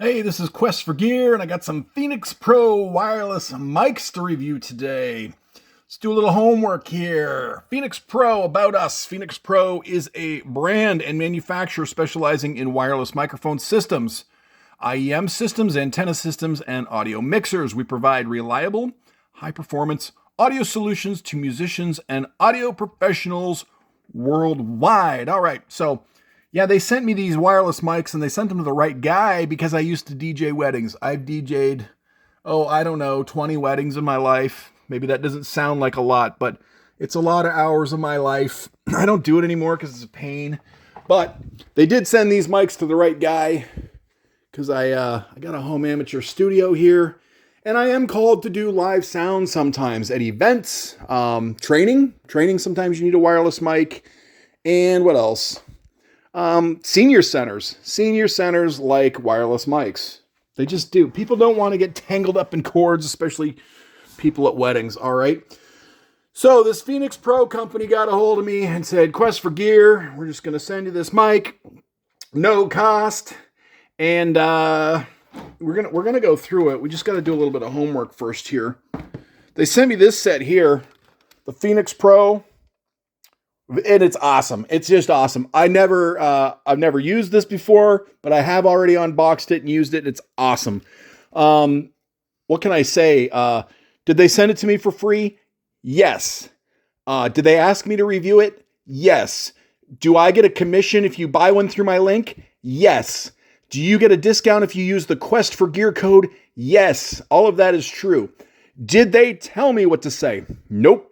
Hey, this is Quest for Gear, and I got some Phenyx Pro wireless mics to review today. Let's do a little homework here. Phenyx Pro, about us. Phenyx Pro is a brand and manufacturer specializing in wireless microphone systems, IEM systems, antenna systems, and audio mixers. We provide reliable, high-performance audio solutions to musicians and audio professionals worldwide. All right, so yeah, they sent me these wireless mics, and they sent them to the right guy because I used to DJ weddings. I've DJ'd, 20 weddings in my life. Maybe that doesn't sound like a lot, but it's a lot of hours of my life. I don't do it anymore because it's a pain. But they did send these mics to the right guy because I got a home amateur studio here, and I am called to do live sound sometimes at events, training. Sometimes you need a wireless mic, and what else? Senior centers like wireless mics. They just do. People don't want to get tangled up in cords, especially people at weddings. All right. So this Phenyx Pro company got a hold of me and said, Quest for Gear, we're just going to send you this mic, no cost. And, we're going to go through it. We just got to do a little bit of homework first here. They sent me this set here, the Phenyx Pro. And it's awesome. It's just awesome. I've never used this before, but I have already unboxed it and used it. It's awesome. What can I say? Did they send it to me for free? Yes. Did they ask me to review it? Yes. Do I get a commission if you buy one through my link? Yes. Do you get a discount if you use the Quest for Gear code? Yes. All of that is true. Did they tell me what to say? Nope.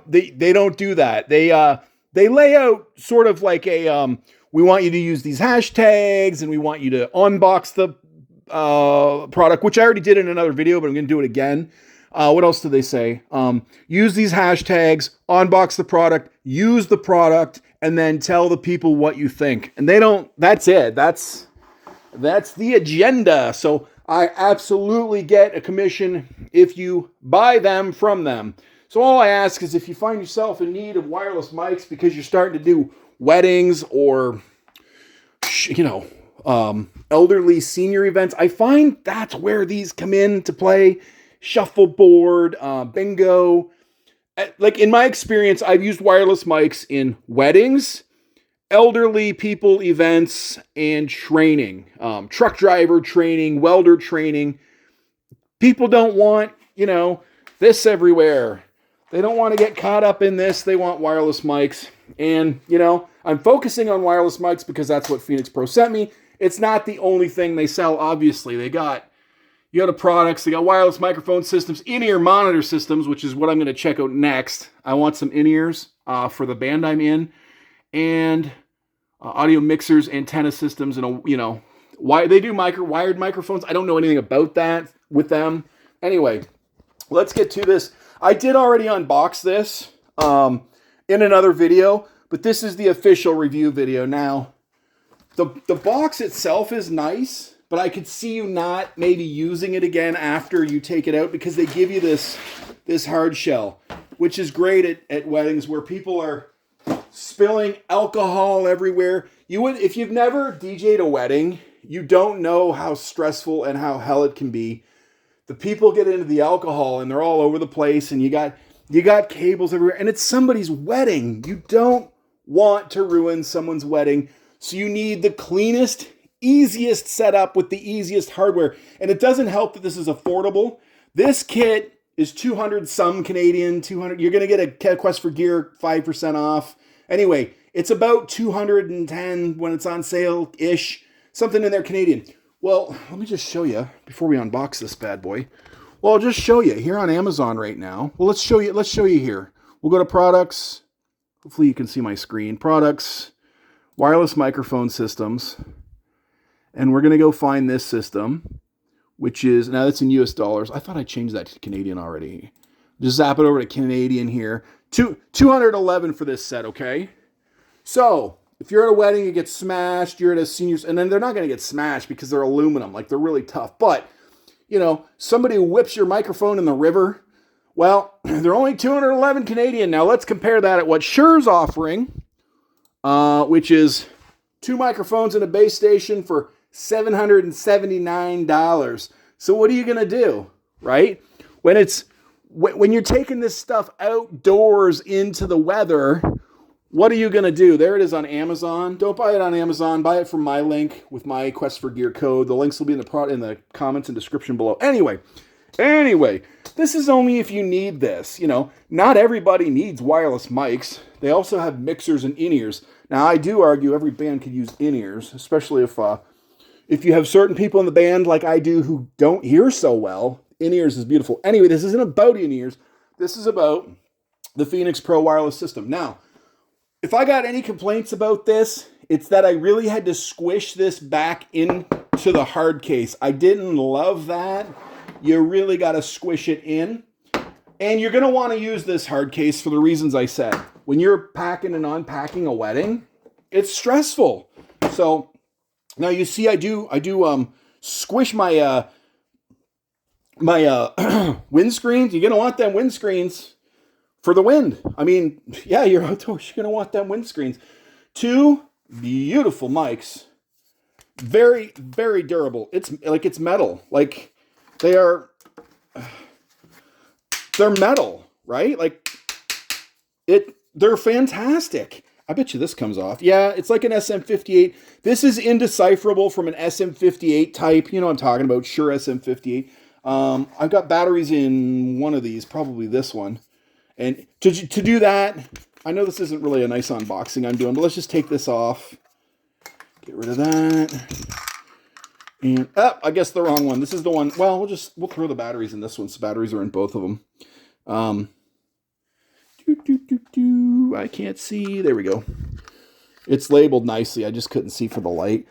They don't do that. They lay out sort of like a, we want you to use these hashtags and we want you to unbox the product, which I already did in another video, but I'm going to do it again. What else do they say? Use these hashtags, unbox the product, use the product, and then tell the people what you think. And they don't, that's it. That's the agenda. So I absolutely get a commission if you buy them from them. So all I ask is if you find yourself in need of wireless mics because you're starting to do weddings or, elderly senior events, I find that's where these come in to play. Shuffleboard, bingo. Like in my experience, I've used wireless mics in weddings, elderly people events, and training. Truck driver training, welder training. People don't want, this everywhere. They don't want to get caught up in this. They want wireless mics. And, I'm focusing on wireless mics because that's what Phenyx Pro sent me. It's not the only thing they sell, obviously. They got products. They got wireless microphone systems, in-ear monitor systems, which is what I'm going to check out next. I want some in-ears for the band I'm in. And audio mixers, antenna systems, and, they do wired microphones. I don't know anything about that with them. Anyway, let's get to this. I did already unbox this in another video, but this is the official review video. Now, the box itself is nice, but I could see you not maybe using it again after you take it out because they give you this hard shell, which is great at weddings where people are spilling alcohol everywhere. If you've never DJ'd a wedding, you don't know how stressful and how hell it can be. The people get into the alcohol and they're all over the place and you got cables everywhere and it's somebody's wedding. You don't want to ruin someone's wedding. So you need the cleanest, easiest setup with the easiest hardware. And it doesn't help that this is affordable. This kit is 200 some Canadian, 200. You're going to get a Quest for Gear 5% off. Anyway, it's about 210 when it's on sale-ish. Something in there Canadian. Well, let me just show you before we unbox this bad boy. Well, I'll just show you here on Amazon right now. Well, let's show you here. We'll go to products. Hopefully you can see my screen. Products, wireless microphone systems. And we're going to go find this system, which is, now that's in US dollars. I thought I changed that to Canadian already. Just zap it over to Canadian here. $211 for this set, okay? So, if you're at a wedding, you get smashed, you're at a senior's, and then they're not going to get smashed because they're aluminum, like they're really tough. But, somebody whips your microphone in the river, well, they're only 211 Canadian. Now let's compare that at what Shure's offering, which is 2 microphones and a base station for $779. So what are you going to do, right? When you're taking this stuff outdoors into the weather, what are you going to do? There it is on Amazon. Don't buy it on Amazon. Buy it from my link with my Quest for Gear code. The links will be in the comments and description below. Anyway, this is only if you need this. You know, not everybody needs wireless mics. They also have mixers and in-ears. Now, I do argue every band could use in-ears, especially if you have certain people in the band like I do who don't hear so well. In-ears is beautiful. Anyway, this isn't about in-ears. This is about the Phenyx Pro wireless system. Now, if I got any complaints about this, it's that I really had to squish this back into the hard case. I didn't love that. You really got to squish it in. And you're going to want to use this hard case for the reasons I said. When you're packing and unpacking a wedding, it's stressful. So now you see I do squish my windscreens. You're going to want them windscreens for the wind. I mean, yeah, you're outdoors. You're going to want them windscreens. 2 beautiful mics. Very, very durable. It's metal. Like they're metal, right? Like they're fantastic. I bet you this comes off. Yeah, it's like an SM58. This is indecipherable from an SM58 type. You know what I'm talking about. Sure, SM58. I've got batteries in one of these, probably this one. And to do that, I know this isn't really a nice unboxing I'm doing, but let's just take this off. Get rid of that. And, I guess the wrong one. This is the one. Well, we'll throw the batteries in this one. So batteries are in both of them. I can't see. There we go. It's labeled nicely. I just couldn't see for the light.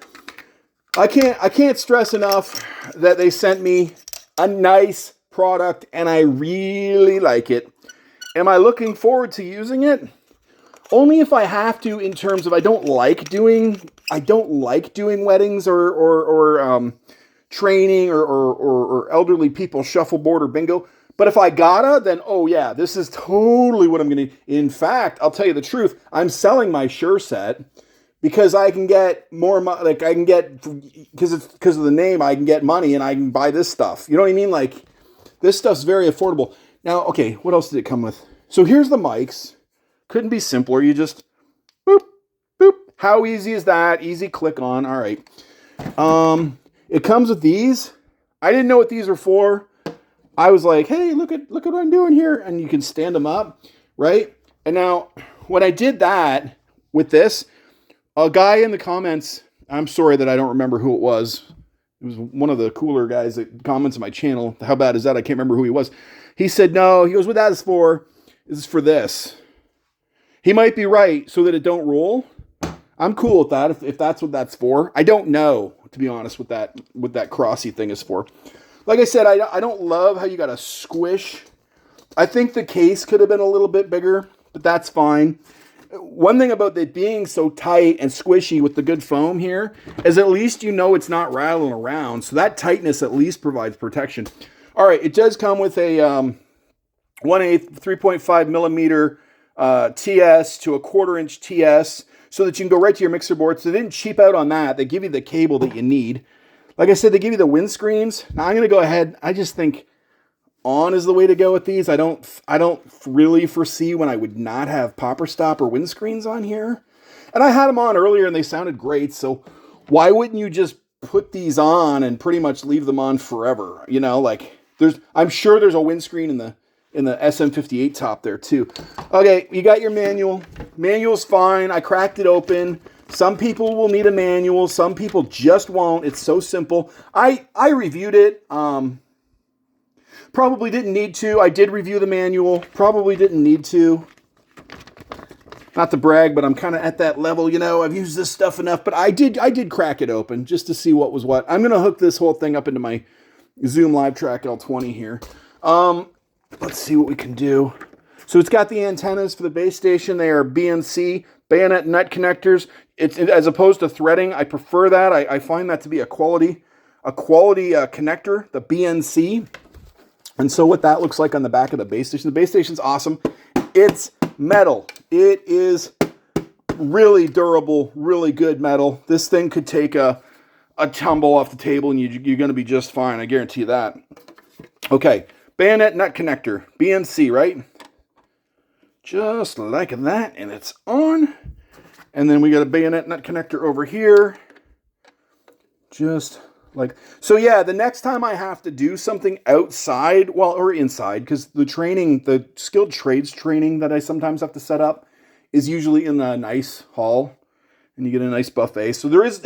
I can't stress enough that they sent me a nice product and I really like it. Am I looking forward to using it? Only if I have to, in terms of I don't like doing weddings or training or elderly people shuffleboard or bingo. But if I gotta, then oh yeah, this is totally what I'm gonna. In fact, I'll tell you the truth. I'm selling my Shure set because I can get more money. Like I can get because of the name, I can get money and I can buy this stuff. You know what I mean? Like this stuff's very affordable. Now, okay, what else did it come with? So here's the mics. Couldn't be simpler. You just boop, boop. How easy is that? Easy click on. All right. It comes with these. I didn't know what these were for. I was like, hey, look what I'm doing here. And you can stand them up, right? And now when I did that with this, a guy in the comments, I'm sorry that I don't remember who it was. It was one of the cooler guys that comments on my channel. How bad is that? I can't remember who he was. He said, no, he goes, what that is for is for this. He might be right so that it don't roll. I'm cool with that if that's what that's for. I don't know, to be honest, what that crossy thing is for. Like I said, I don't love how you got to squish. I think the case could have been a little bit bigger, but that's fine. One thing about it being so tight and squishy with the good foam here is at least you know it's not rattling around. So that tightness at least provides protection. All right, it does come with a 1/8 3.5 millimeter TS to a 1/4 inch TS so that you can go right to your mixer board. So they didn't cheap out on that. They give you the cable that you need. Like I said, they give you the windscreens. Now I'm going to go ahead. I just think on is the way to go with these. I don't really foresee when I would not have popper stop or windscreens on here. And I had them on earlier and they sounded great. So why wouldn't you just put these on and pretty much leave them on forever? You know, like I'm sure there's a windscreen in the SM58 top there too. Okay, you got your manual. Manual's fine. I cracked it open. Some people will need a manual. Some people just won't. It's so simple. I reviewed it. Probably didn't need to. I did review the manual. Probably didn't need to. Not to brag, but I'm kind of at that level. You know, I've used this stuff enough. But I did crack it open just to see what was what. I'm going to hook this whole thing up into my Zoom LiveTrak L-20 here. Let's see what we can do. So it's got the antennas for the base station. They are BNC, bayonet nut connectors. It's as opposed to threading. I prefer that. I find that to be a quality connector, the BNC. And so what that looks like on the back of the base station. The base station's awesome. It's metal. It is really durable, really good metal. This thing could take a tumble off the table and you're going to be just fine. I guarantee you that. Okay, bayonet nut connector, BNC, right? Just like that, and it's on. And then we got a bayonet nut connector over here. Just like, so yeah, the next time I have to do something outside, well, or inside, because the training, the skilled trades training that I sometimes have to set up is usually in a nice hall, and you get a nice buffet. So there is,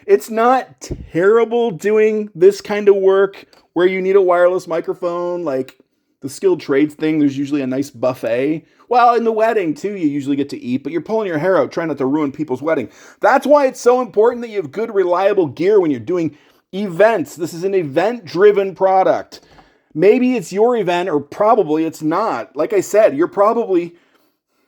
it's not terrible doing this kind of work where you need a wireless microphone, like the skilled trades thing, there's usually a nice buffet. Well, in the wedding, too, you usually get to eat, but you're pulling your hair out trying not to ruin people's wedding. That's why it's so important that you have good, reliable gear when you're doing events. This is an event-driven product. Maybe it's your event, or probably it's not. Like I said, you're probably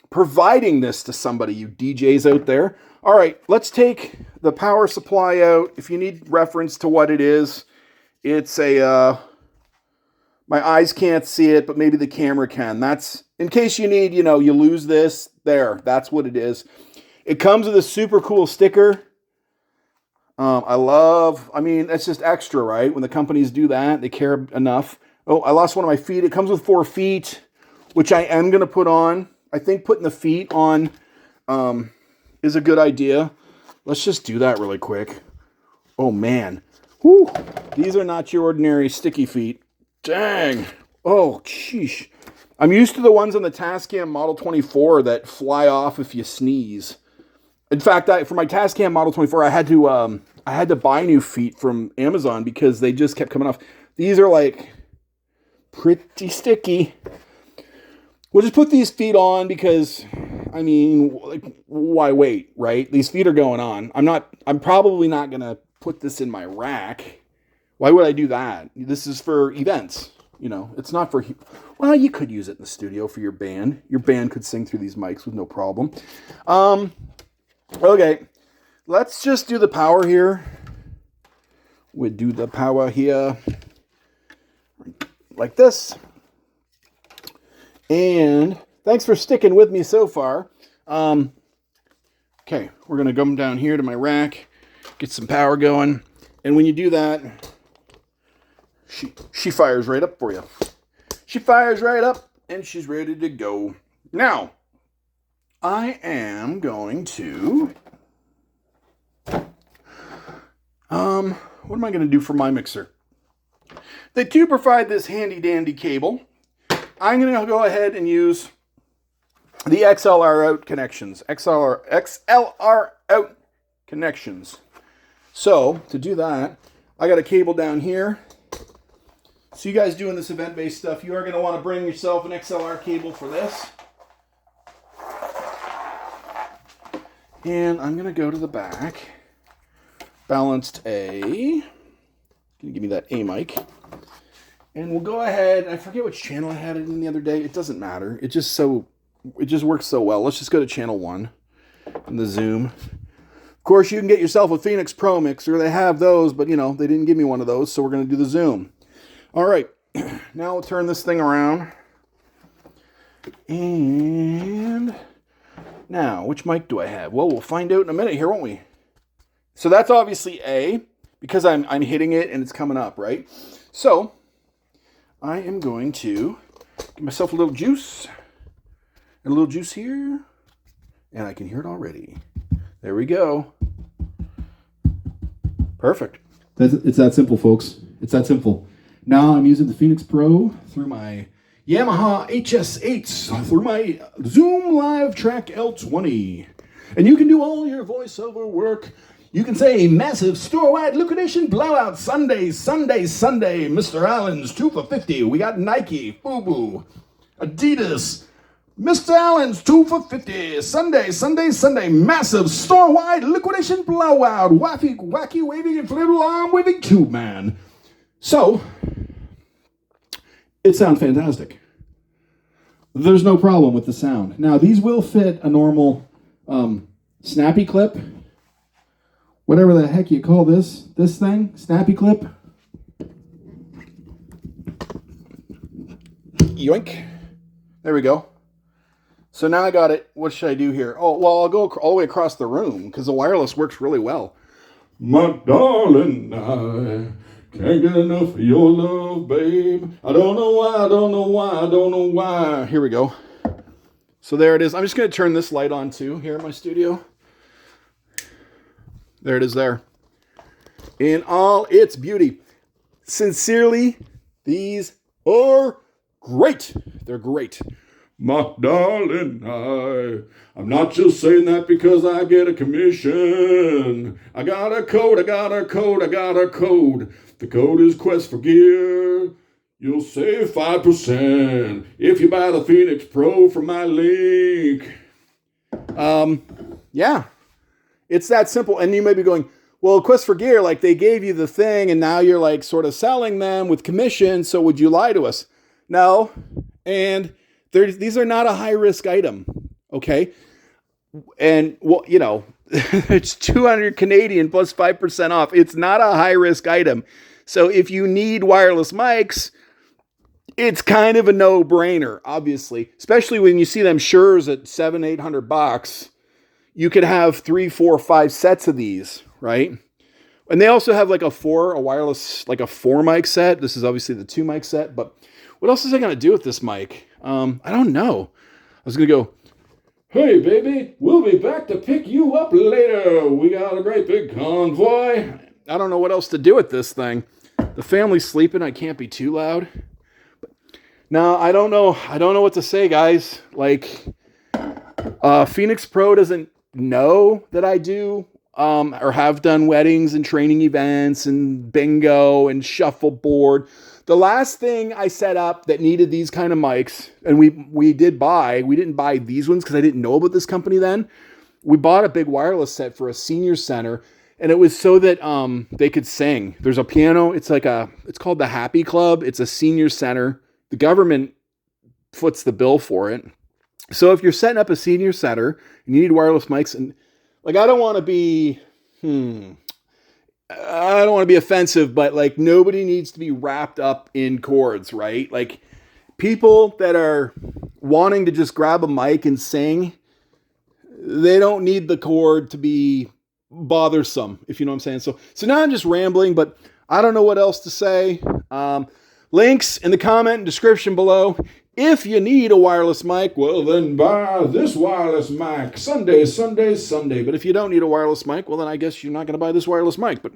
providing this to somebody, you DJs out there. All right, let's take the power supply out. If you need reference to what it is, it's a... my eyes can't see it, but maybe the camera can. That's, in case you need, you lose this, there. That's what it is. It comes with a super cool sticker. I mean, that's just extra, right? When the companies do that, they care enough. Oh, I lost one of my feet. It comes with 4 feet, which I am going to put on. I think putting the feet on is a good idea. Let's just do that really quick. Oh, man. Whew. These are not your ordinary sticky feet. Dang. Oh, sheesh. I'm used to the ones on the Tascam Model 24 that fly off if you sneeze. In fact, for my Tascam Model 24, I had to buy new feet from Amazon because they just kept coming off. These are like pretty sticky. We'll just put these feet on because, I mean, like, why wait, right? These feet are going on. I'm probably not going to put this in my rack. Why would I do that? This is for events, It's not for... Well, you could use it in the studio for your band. Your band could sing through these mics with no problem. Okay, let's just do the power here. We'll do the power here like this. And thanks for sticking with me so far. Okay, we're going to come down here to my rack, get some power going. And when you do that... She fires right up for you. She fires right up, and she's ready to go. Now, I am going to... what am I going to do for my mixer? They do provide this handy-dandy cable. I'm going to go ahead and use the XLR out connections. XLR out connections. So, to do that, I got a cable down here. So you guys doing this event-based stuff, you are going to want to bring yourself an XLR cable for this. And I'm going to go to the back. Balanced A. Going to give me that A mic. And we'll go ahead. I forget which channel I had it in the other day. It doesn't matter. It just works so well. Let's just go to channel 1 in the Zoom. Of course, you can get yourself a Phenyx Pro mixer. They have those, but they didn't give me one of those, so we're going to do the Zoom. All right, now we'll turn this thing around. And now, which mic do I have? Well, we'll find out in a minute here, won't we? So that's obviously A, because I'm hitting it and it's coming up, right? So I am going to give myself a little juice. And a little juice here. And I can hear it already. There we go. Perfect. It's that simple, folks. It's that simple. Now I'm using the Phenyx Pro through my Yamaha HS8 through my Zoom LiveTrak L-20. And you can do all your voiceover work. You can say massive store-wide liquidation blowout Sunday, Mr. Allen's 2 for $50. We got Nike, FUBU, Adidas, Mr. Allen's 2 for $50. Sunday, massive store-wide liquidation blowout. Wacky, waving, inflatable arm waving tube man. So, it sounds fantastic. There's no problem with the sound. Now, these will fit a normal snappy clip. Whatever the heck you call this thing, snappy clip. Yoink. There we go. So now I got it. What should I do here? Oh, well, I'll go all the way across the room because the wireless works really well. My darling, I can't get enough of your love, babe. I don't know why, I don't know why, I don't know why. Here we go. So there it is. I'm just going to turn this light on too here in my studio. There it is there. In all its beauty. Sincerely, these are great. They're great. My darling, I'm not just saying that because I get a commission. I got a code, I got a code, I got a code. The code is Quest for Gear. You'll save 5% if you buy the Phenyx Pro from my link. Yeah, it's that simple. And you may be going, well, Quest for Gear, like they gave you the thing and now you're like sort of selling them with commission. So would you lie to us? No. And these are not a high risk item. Okay. And well, you know, it's 200 Canadian plus 5% off. It's not a high risk item. So if you need wireless mics, it's kind of a no-brainer, obviously, especially when you see them Sures at $700-800. You could have 3, 4, 5 sets of these, right? And they also have like a wireless, like a 4 mic set. This is obviously the 2 mic set, but what else is I going to do with this mic? I don't know. I was going to go, hey, baby, we'll be back to pick you up later. We got a great big convoy. I don't know what else to do with this thing. The family's sleeping. I can't be too loud. No, I don't know. I don't know what to say, guys. Like, Phenyx Pro doesn't know that I do or have done weddings and training events and bingo and shuffleboard. The last thing I set up that needed these kind of mics, and we didn't buy these ones because I didn't know about this company then. We bought a big wireless set for a senior center, and it was so that they could sing. There's a piano. It's called the Happy Club. It's a senior center. The government foots the bill for it. So if you're setting up a senior center and you need wireless mics, and like, I don't want to be, offensive, but like nobody needs to be wrapped up in cords, right? Like people that are wanting to just grab a mic and sing, they don't need the cord to be bothersome, if you know what I'm saying. So now I'm just rambling, but I don't know what else to say. Links in the comment and description below. If you need a wireless mic, well, then buy this wireless mic. Sunday. But if you don't need a wireless mic, well, then I guess you're not going to buy this wireless mic. But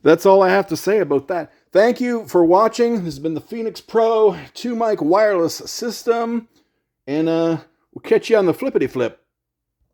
that's all I have to say about that. Thank you for watching. This has been the Phenyx Pro 2 mic wireless system. And we'll catch you on the flippity flip.